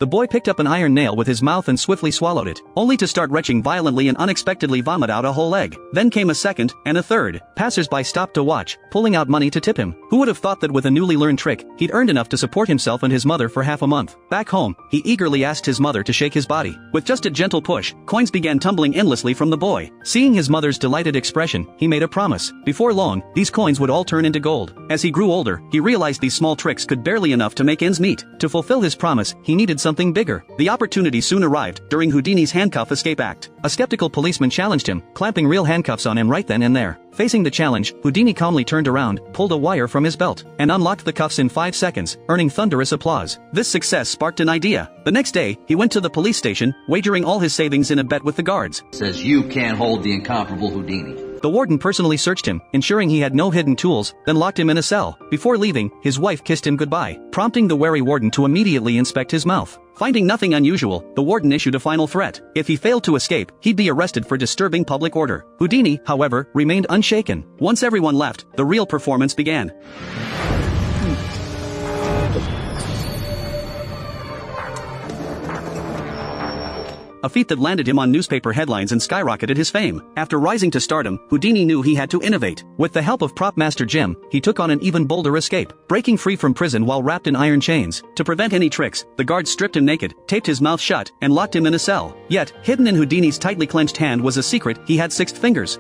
The boy picked up an iron nail with his mouth and swiftly swallowed it, only to start retching violently and unexpectedly vomit out a whole egg. Then came a second, and a third. Passers-by stopped to watch, pulling out money to tip him. Who would have thought that with a newly learned trick, he'd earned enough to support himself and his mother for half a month? Back home, he eagerly asked his mother to shake his body. With just a gentle push, coins began tumbling endlessly from the boy. Seeing his mother's delighted expression, he made a promise. Before long, these coins would all turn into gold. As he grew older, he realized these small tricks could barely enough to make ends meet. To fulfill his promise, he needed something bigger. The opportunity soon arrived, during Houdini's handcuff escape act. A skeptical policeman challenged him, clamping real handcuffs on him right then and there. Facing the challenge, Houdini calmly turned around, pulled a wire from his belt, and unlocked the cuffs in 5 seconds, earning thunderous applause. This success sparked an idea. The next day, he went to the police station, wagering all his savings in a bet with the guards. Says you can't hold the incomparable Houdini. The warden personally searched him, ensuring he had no hidden tools, then locked him in a cell. Before leaving, his wife kissed him goodbye, prompting the wary warden to immediately inspect his mouth. Finding nothing unusual, the warden issued a final threat. If he failed to escape, he'd be arrested for disturbing public order. Houdini, however, remained unshaken. Once everyone left, the real performance began. A feat that landed him on newspaper headlines and skyrocketed his fame. After rising to stardom, Houdini knew he had to innovate. With the help of prop master Jim, he took on an even bolder escape, breaking free from prison while wrapped in iron chains. To prevent any tricks, the guards stripped him naked, taped his mouth shut, and locked him in a cell. Yet, hidden in Houdini's tightly clenched hand was a secret: he had 6 fingers.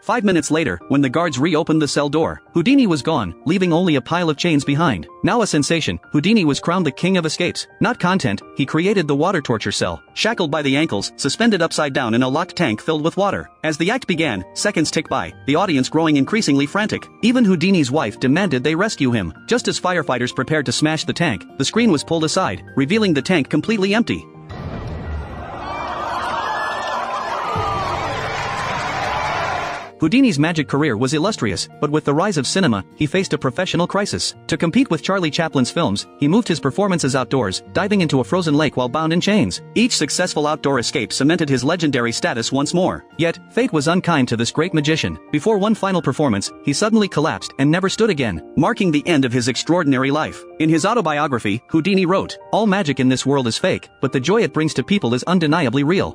5 minutes later, when the guards reopened the cell door, Houdini was gone, leaving only a pile of chains behind. Now a sensation, Houdini was crowned the king of escapes. Not content, he created the water torture cell. Shackled by the ankles, suspended upside down in a locked tank filled with water. As the act began, seconds ticked by, the audience growing increasingly frantic. Even Houdini's wife demanded they rescue him. Just as firefighters prepared to smash the tank, the screen was pulled aside, revealing the tank completely empty. Houdini's magic career was illustrious, but with the rise of cinema, he faced a professional crisis. To compete with Charlie Chaplin's films, he moved his performances outdoors, diving into a frozen lake while bound in chains. Each successful outdoor escape cemented his legendary status once more. Yet, fate was unkind to this great magician. Before one final performance, he suddenly collapsed and never stood again, marking the end of his extraordinary life. In his autobiography, Houdini wrote, "All magic in this world is fake, but the joy it brings to people is undeniably real."